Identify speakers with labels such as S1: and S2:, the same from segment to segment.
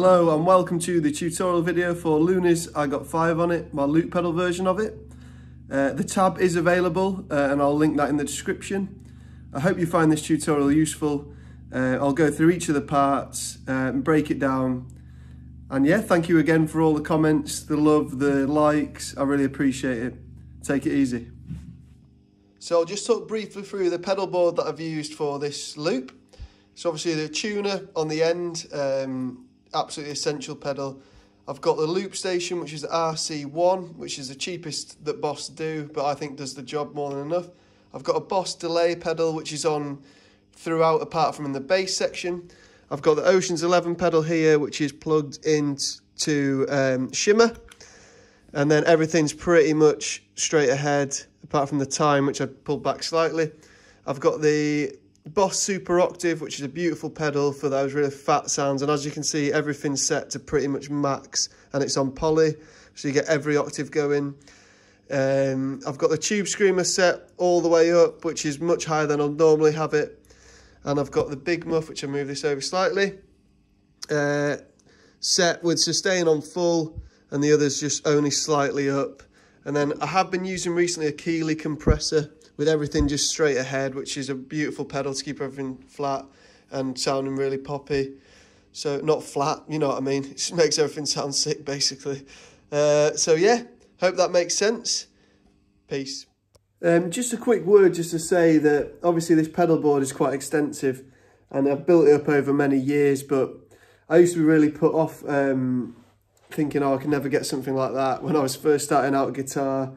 S1: Hello and welcome to the tutorial video for Luniz. I got 5 on it, my loop pedal version of it. The tab is available and I'll link that in the description. I hope you find this tutorial useful. I'll go through each of the parts and break it down. And yeah, thank you again for all the comments, the love, the likes. I really appreciate it. Take it easy. So I'll just talk briefly through the pedal board that I've used for this loop. So obviously the tuner on the end, absolutely essential pedal. I've got the loop station, which is the RC1, which is the cheapest that Boss do, but I think does the job more than enough. I've got a Boss delay pedal, which is on throughout apart from in the bass section. I've got the Ocean's 11 pedal here, which is plugged into shimmer. And then everything's pretty much straight ahead, apart from the time, which I pulled back slightly. I've got the Boss Super Octave, which is a beautiful pedal for those really fat sounds, and as you can see, everything's set to pretty much max, and it's on poly, so you get every octave going. I've got the Tube Screamer set all the way up, which is much higher than I'll normally have it, and I've got the Big Muff, which I'll move this over slightly, set with sustain on full, and the others just only slightly up. And then I have been using recently a Keeley compressor with everything just straight ahead, which is a beautiful pedal to keep everything flat and sounding really poppy. So not flat, you know what I mean? It just makes everything sound sick, basically. So yeah, hope that makes sense. Peace. Just a quick word just to say that obviously this pedal board is quite extensive and I've built it up over many years, but I used to be really put off thinking, oh, I can never get something like that when I was first starting out guitar.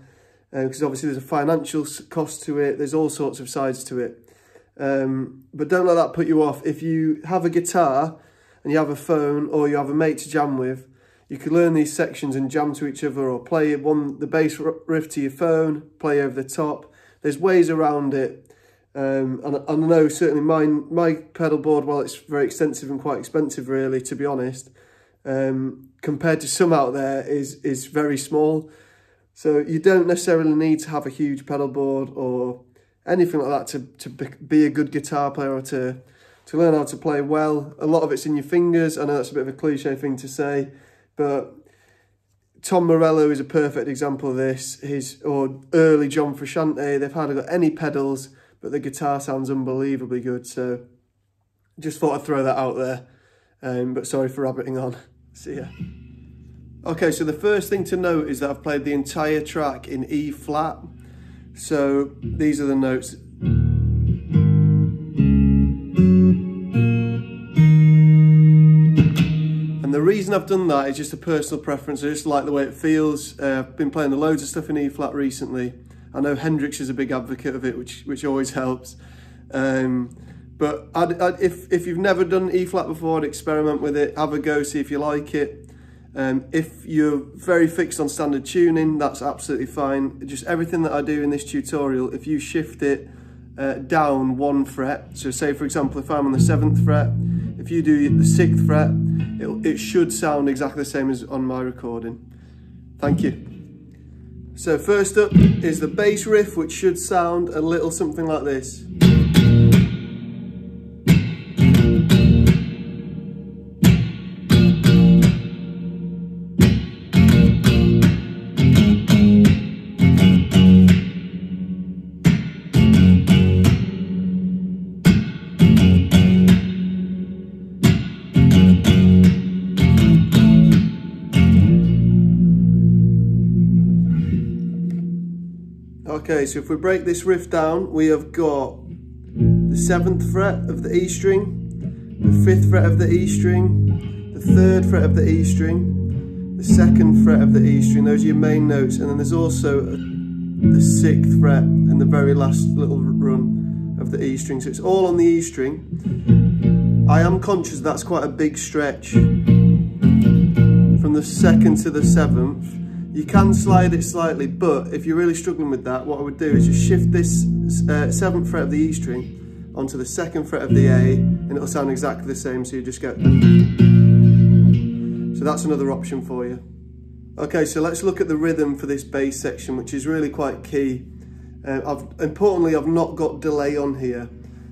S1: Because obviously there's a financial cost to it, there's all sorts of sides to it. But don't let that put you off. If you have a guitar and you have a phone or you have a mate to jam with, you can learn these sections and jam to each other, or play the bass riff to your phone, play over the top. There's ways around it. And I know certainly my pedal board, while it's very extensive and quite expensive really, to be honest, compared to some out there is very small. So you don't necessarily need to have a huge pedal board or anything like that to be a good guitar player or to learn how to play well. A lot of it's in your fingers. I know that's a bit of a cliche thing to say, but Tom Morello is a perfect example of this. Or early John Frusciante, they've hardly got any pedals, but the guitar sounds unbelievably good. So just thought I'd throw that out there. But sorry for rabbiting on. See ya. Okay, so the first thing to note is that I've played the entire track in E flat. So these are the notes. And the reason I've done that is just a personal preference. I just like the way it feels. I've been playing loads of stuff in E flat recently. I know Hendrix is a big advocate of it, which always helps. But if you've never done E flat before, I'd experiment with it, have a go, see if you like it. If you're very fixed on standard tuning, that's absolutely fine. Just everything that I do in this tutorial, if you shift it down 1 fret, so say for example if I'm on the 7th fret, if you do the 6th fret, it should sound exactly the same as on my recording. Thank you. So first up is the bass riff, which should sound a little something like this. Okay, so if we break this riff down, we have got the 7th fret of the E string, the 5th fret of the E string, the 3rd fret of the E string, the 2nd fret of the E string. Those are your main notes, and then there's also the 6th fret and the very last little run of the E string. So it's all on the E string. I am conscious that's quite a big stretch from the 2nd to the 7th. You can slide it slightly, but if you're really struggling with that, what I would do is just shift this 7th fret of the E string onto the 2nd fret of the A, and it'll sound exactly the same, so you just get... So that's another option for you. Okay, so let's look at the rhythm for this bass section, which is really quite key. Importantly, I've not got delay on here.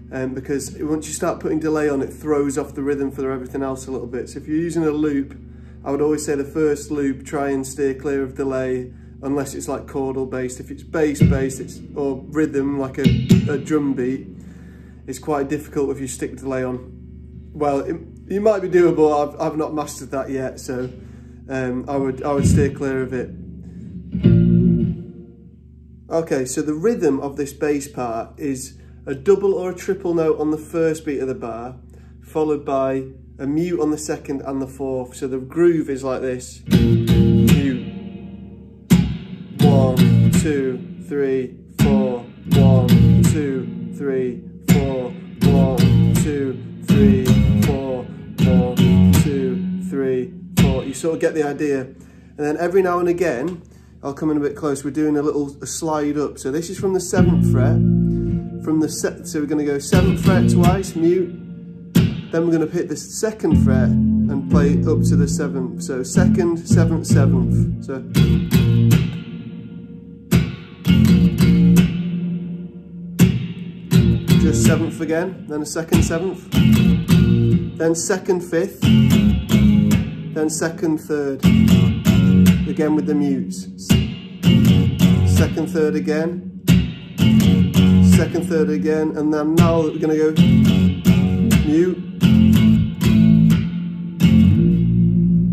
S1: because once you start putting delay on, it throws off the rhythm for everything else a little bit. So if you're using a loop, I would always say the first loop, try and steer clear of delay, unless it's like chordal based. If it's bass based, or rhythm like a drum beat, it's quite difficult if you stick delay on. Well, it might be doable. I've not mastered that yet, so I would steer clear of it. Okay, so the rhythm of this bass part is a double or a triple note on the first beat of the bar, followed by a mute on the second and the fourth. So the groove is like this: mute, 1, 2, 3, 4, 1, 2, 3, 4, 1, 2, 3, 4, 1, 2, 3, 4. You sort of get the idea. And then every now and again, I'll come in a bit close. We're doing a slide up. So this is from the 7th fret. So we're going to go 7th fret twice, mute. Then we're going to hit the 2nd fret and play up to the 7th. So 2nd, 7th, 7th. So just 7th again, then a 2nd, 7th, then 2nd, 5th, then 2nd, 3rd, again with the mutes. 2nd, 3rd again, 2nd, 3rd again, and then now we're going to go mute.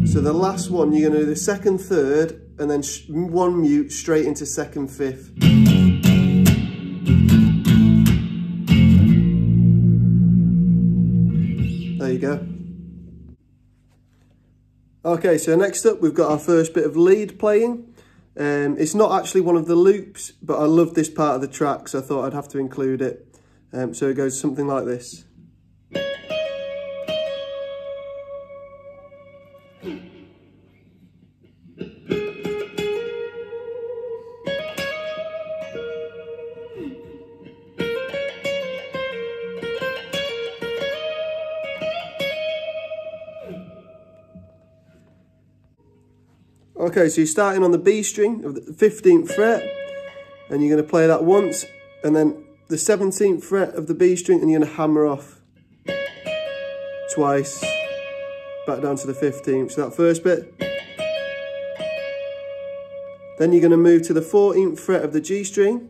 S1: So the last one, you're going to do the 2nd, 3rd, and then one mute straight into 2nd, 5th. There you go. Okay, so next up we've got our first bit of lead playing. It's not actually one of the loops, but I love this part of the track, so I thought I'd have to include it. So it goes something like this. Okay, so you're starting on the B string of the 15th fret, and you're going to play that once, and then the 17th fret of the B string, and you're going to hammer off twice, back down to the 15th. So that first bit. Then you're going to move to the 14th fret of the G string.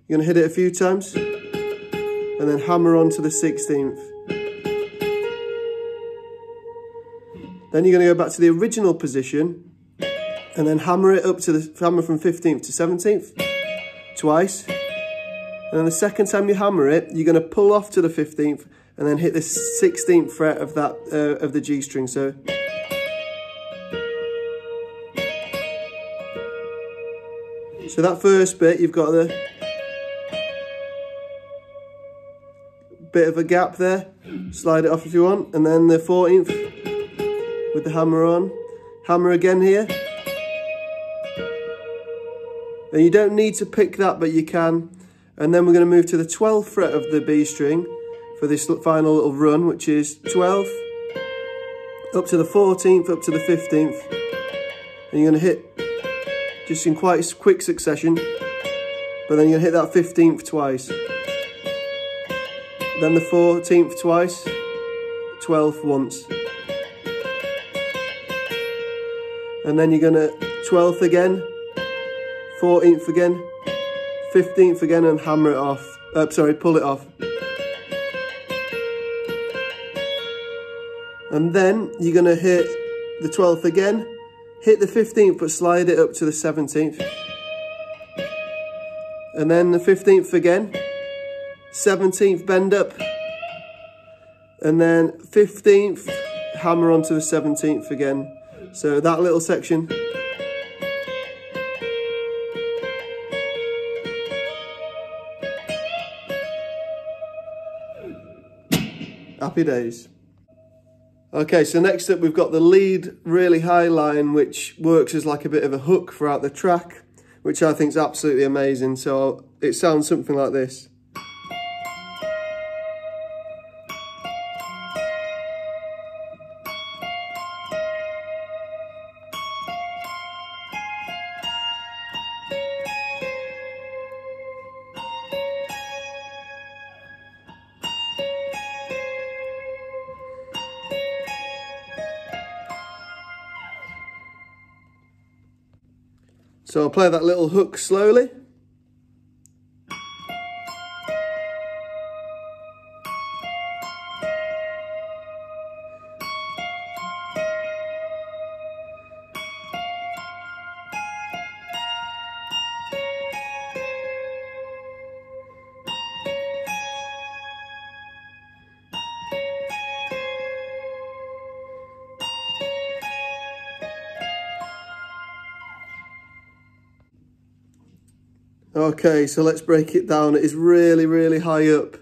S1: You're going to hit it a few times, and then hammer on to the 16th. Then you're going to go back to the original position, and then hammer it up to the hammer from 15th to 17th twice. And then the second time you hammer it, you're going to pull off to the 15th and then hit the 16th fret of that of the G string. So that first bit, you've got the bit of a gap there. Slide it off if you want, and then the 14th with the hammer on. Hammer again here. And you don't need to pick that, but you can. And then we're going to move to the 12th fret of the B string for this final little run, which is 12th, up to the 14th, up to the 15th. And you're going to hit just in quite quick succession, but then you're going to hit that 15th twice. Then the 14th twice, 12th once. And then you're going to 12th again, 14th again, 15th again, and hammer it off. Pull it off. And then you're going to hit the 12th again, hit the 15th, but slide it up to the 17th. And then the 15th again, 17th bend up, and then 15th, hammer onto the 17th again. So that little section. Happy days. Okay, so next up we've got the lead really high line, which works as like a bit of a hook throughout the track, which I think is absolutely amazing. So it sounds something like this. So I'll play that little hook slowly. Okay, so let's break it down. It is really, really high up.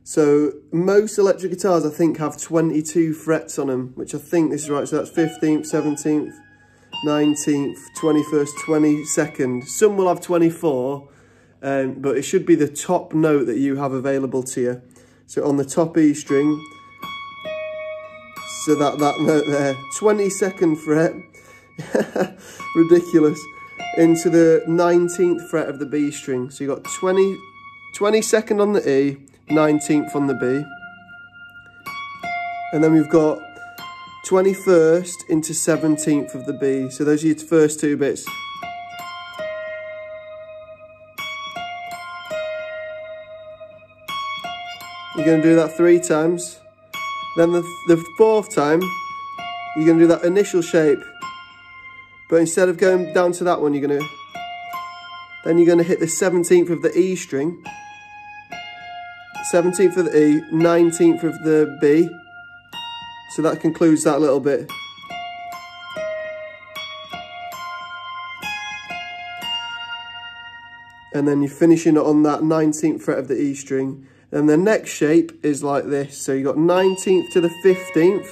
S1: So most electric guitars, I think, have 22 frets on them, which I think this is right. So that's 15th, 17th, 19th, 21st, 22nd. Some will have 24, but it should be the top note that you have available to you. So on the top E string, so that note there, 22nd fret, ridiculous. Into the 19th fret of the B string. So you got 22nd on the E, 19th on the B. And then we've got 21st into 17th of the B. So those are your first two bits. You're going to do that 3 times. Then the 4th time, you're going to do that initial shape. But instead of going down to that one, you're going to hit the 17th of the E string, 17th of the E, 19th of the B. So that concludes that little bit. And then you're finishing it on that 19th fret of the E string. And the next shape is like this. So you got 19th to the 15th,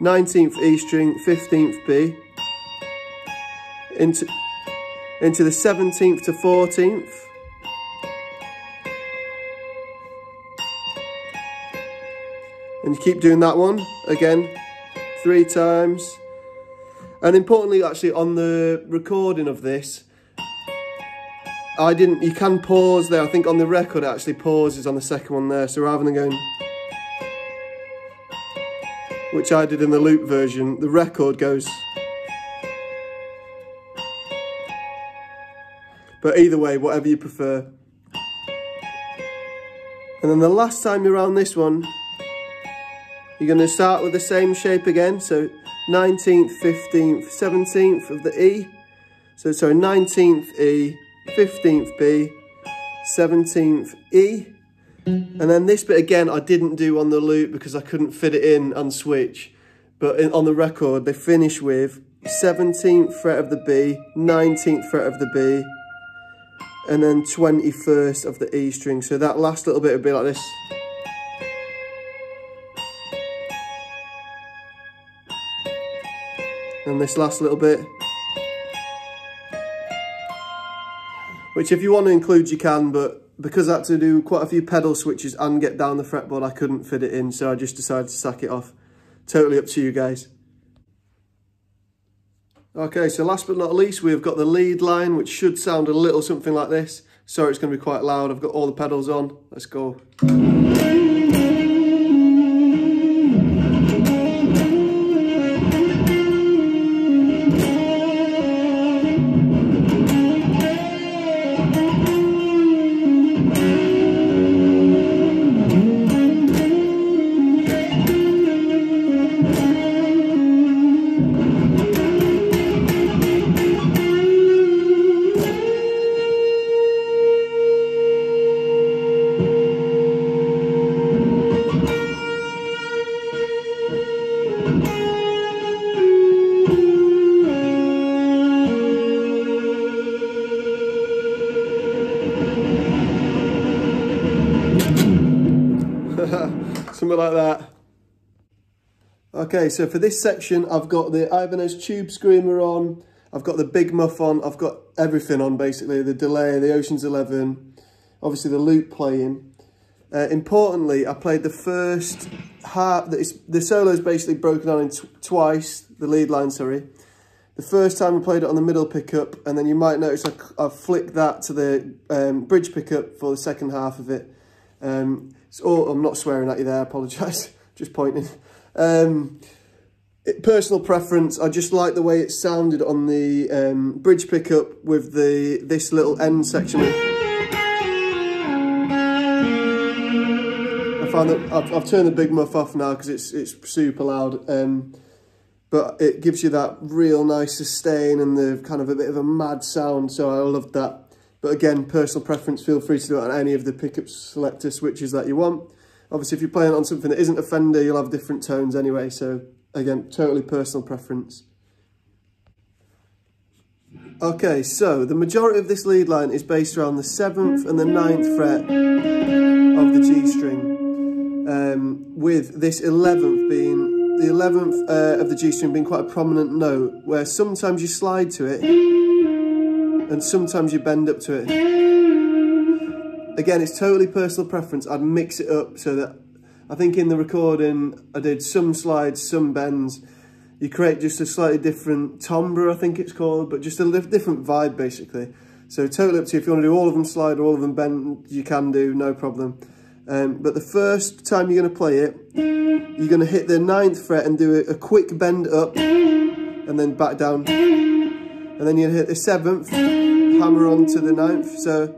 S1: 19th E string, 15th B. Into the 17th to 14th. And you keep doing that one again 3 times. And importantly, actually, on the recording of this, you can pause there. I think on the record it actually pauses on the second one there. So rather than going, which I did in the loop version, the record goes. But either way, whatever you prefer. And then the last time you're around this one, you're going to start with the same shape again. So 19th, 15th, 17th of the E. So sorry, 19th E, 15th B, 17th E. And then this bit again, I didn't do on the loop because I couldn't fit it in on switch. But on the record, they finish with 17th fret of the B, 19th fret of the B, and then 21st of the E string. So that last little bit would be like this. And this last little bit. Which if you want to include you can, but because I had to do quite a few pedal switches and get down the fretboard, I couldn't fit it in, so I just decided to sack it off. Totally up to you guys. Okay, so last but not least, we've got the lead line, which should sound a little something like this. Sorry, it's going to be quite loud. I've got all the pedals on. Let's go. Something like that. Okay, so for this section, I've got the Ibanez Tube Screamer on, I've got the Big Muff on, I've got everything on basically, the delay, the Ocean's 11, obviously the loop playing. Importantly, I played the first half, the solo is basically broken down in twice, the lead line, sorry. The first time I played it on the middle pickup, and then you might notice I've flicked that to the bridge pickup for the second half of it. Oh, I'm not swearing at you there, I apologise, just pointing. Personal preference, I just like the way it sounded on the bridge pickup with this little end section. I find that I've turned the big muff off now because it's super loud, but it gives you that real nice sustain and the kind of a bit of a mad sound, so I love that. But again, personal preference, feel free to do it on any of the pickup selector switches that you want. Obviously, if you're playing on something that isn't a Fender, you'll have different tones anyway, so again, totally personal preference. Okay, so the majority of this lead line is based around the 7th and the 9th fret of the G string, with this 11th being, the 11th of the G string being quite a prominent note, where sometimes you slide to it and sometimes you bend up to it. Again, it's totally personal preference. I'd mix it up so that, I think in the recording, I did some slides, some bends. You create just a slightly different timbre, I think it's called, but just a different vibe, basically. So totally up to you. If you want to do all of them slide or all of them bend, you can do, no problem. But the first time you're going to play it, you're going to hit the 9th fret and do a quick bend up, and then back down. And then you're going to hit the 7th, hammer on to the 9th, so...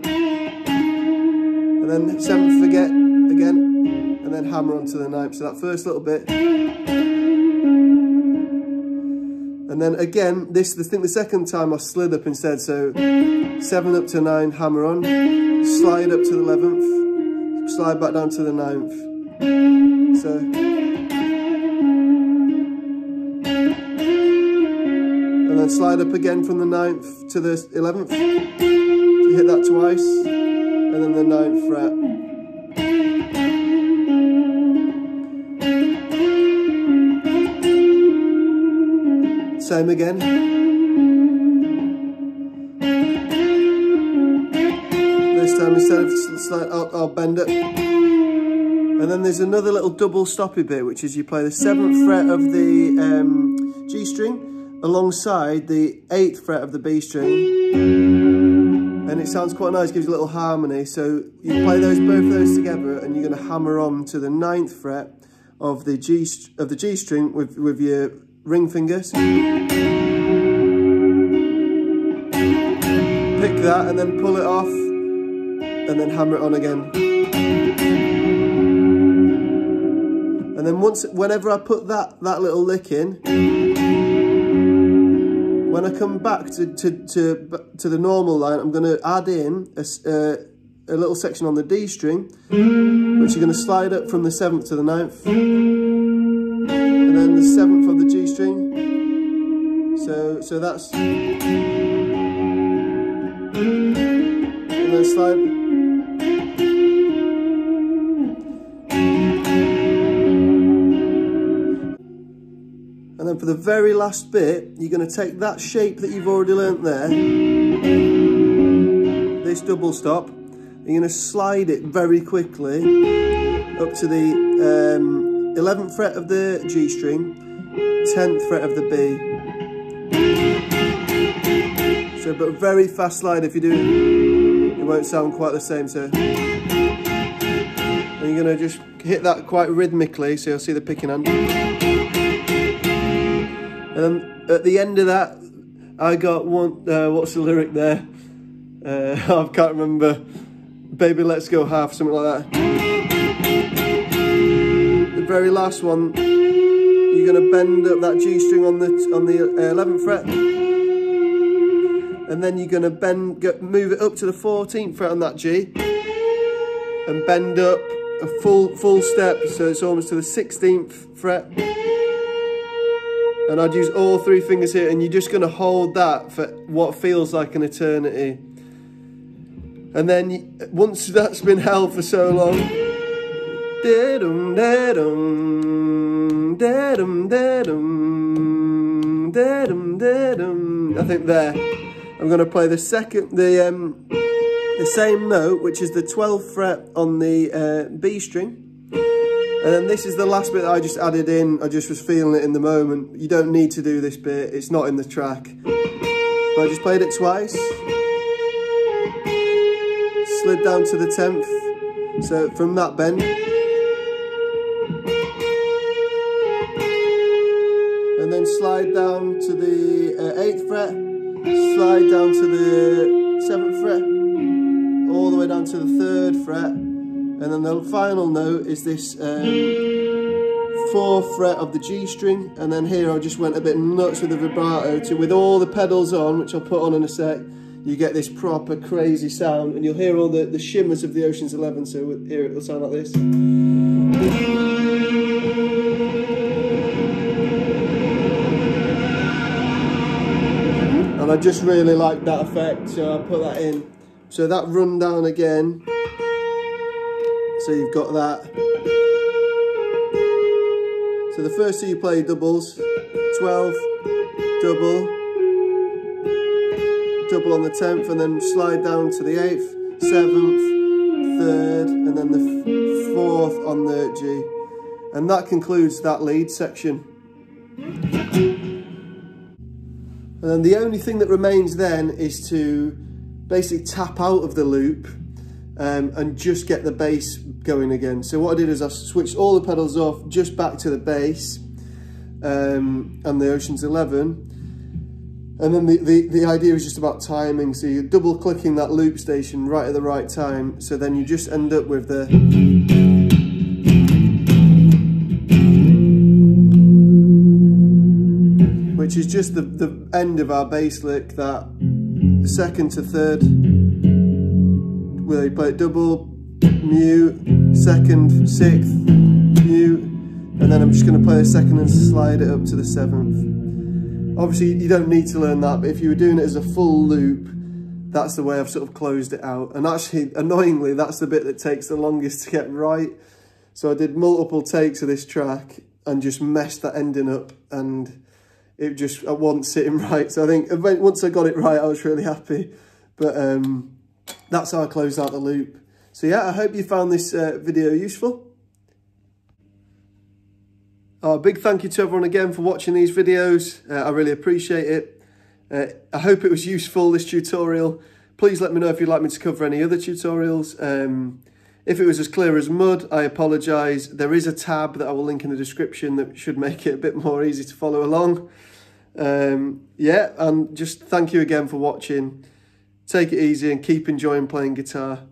S1: And then 7th again. And then hammer onto the 9th, so that first little bit. And then again, I think the second time I slid up instead, so 7 up to 9, hammer on, slide up to the 11th, slide back down to the 9th. So. And then slide up again from the 9th to the 11th, you hit that twice, and then the 9th fret. Same again. This time instead of slide, I'll bend it. And then there's another little double stoppy bit, which is you play the 7th fret of the G string alongside the 8th fret of the B string. And it sounds quite nice, gives you a little harmony. So you play both of those together, and you're going to hammer on to the 9th fret of the G string with your ring fingers. Pick that and then pull it off, and then hammer it on again. And then whenever I put that little lick in, when I come back to the normal line, I'm going to add in a little section on the D string, which you're going to slide up from the 7th to the 9th. And then the 7th of the G string, so that's, and then slide, and then for the very last bit, you're going to take that shape that you've already learnt there, this double stop, and you're going to slide it very quickly up to the 11th fret of the G string, 10th fret of the B. So, but a very fast slide. If you do, it won't sound quite the same. So, and you're going to just hit that quite rhythmically, so you'll see the picking hand. And then at the end of that, I got one. What's the lyric there? I can't remember. Baby, let's go half, something like that. Very last one, you're going to bend up that G string on the 11th fret, and then you're going to move it up to the 14th fret on that G, and bend up a full step, so it's almost to the 16th fret. And I'd use all 3 fingers here, and you're just going to hold that for what feels like an eternity. And then once that's been held for so long, I think there, I'm going to play the same note, which is the 12th fret on the B string. And then this is the last bit that I just added in. I just was feeling it in the moment. You don't need to do this bit, it's not in the track. But I just played it twice. Slid down to the 10th. So from that bend. And slide down to the 8th fret, slide down to the 7th fret, all the way down to the 3rd fret, and then the final note is this 4th fret of the G string, and then here I just went a bit nuts with the vibrato with all the pedals on, which I'll put on in a sec. You get this proper crazy sound, and you'll hear all the shimmers of the Ocean's 11, so here it'll sound like this. And I just really like that effect, so I'll put that in. So that run down again, so you've got that. So the first two you play doubles, 12, double, double on the 10th, and then slide down to the 8th, 7th, 3rd, and then the 4th on the G. And that concludes that lead section. And then the only thing that remains then is to basically tap out of the loop and just get the bass going again. So what I did is I switched all the pedals off, just back to the bass and the Ocean's 11. And then the idea is just about timing. So you're double clicking that loop station right at the right time. So then you just end up with the... which is just the end of our bass lick, that 2nd to 3rd, where you play it double, mute, 2nd, 6th, mute, and then I'm just going to play the 2nd and slide it up to the 7th. Obviously you don't need to learn that, but if you were doing it as a full loop, that's the way I've sort of closed it out. And actually, annoyingly, that's the bit that takes the longest to get right. So I did multiple takes of this track and just messed that ending up, and it just wasn't sitting right. So I think once I got it right, I was really happy. But that's how I closed out the loop. So yeah, I hope you found this video useful. Big thank you to everyone again for watching these videos. I really appreciate it. I hope it was useful, this tutorial. Please let me know if you'd like me to cover any other tutorials. If it was as clear as mud, I apologise. There is a tab that I will link in the description that should make it a bit more easy to follow along. Yeah, and just thank you again for watching. Take it easy and keep enjoying playing guitar.